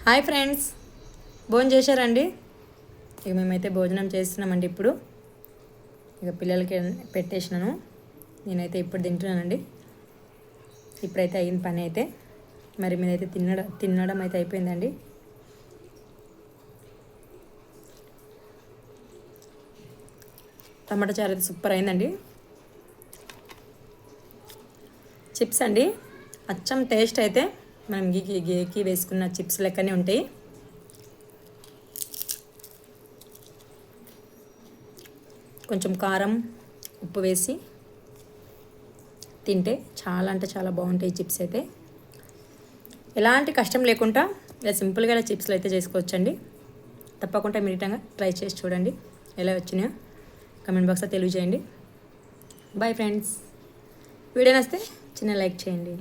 Hi friends, భోజనం చేశారండి? ఇక మేమైతే భోజనం చేస్తున్నామండి. ఇప్పుడు ఇక పిల్లలకి పెట్టేసినాను. నేనైతే ఇప్పుడు తింటున్నానండి. ఇప్పుడైతే అయిన పని అయితే మరి మీదైతే తినడం అయితే అయిపోయిందండి. టమాటా చారు అయితే సూపర్ అయిందండి. చిప్స్ అండి, అచ్చం టేస్ట్ అయితే మనం గీకి వేసుకున్న చిప్స్ లెక్కనే ఉంటాయి. కొంచెం కారం ఉప్పు వేసి తింటే చాలా అంటే చాలా బాగుంటాయి చిప్స్ అయితే. ఎలాంటి కష్టం లేకుండా ఇలా సింపుల్గా ఇలా చిప్స్లు అయితే చేసుకోవచ్చండి. తప్పకుండా మీరు ట్రై చేసి చూడండి. ఎలా వచ్చినాయో కమెంట్ బాక్స్లో తెలియజేయండి. Bye friends. వీడియో నచ్చితే చిన్న లైక్ చేయండి.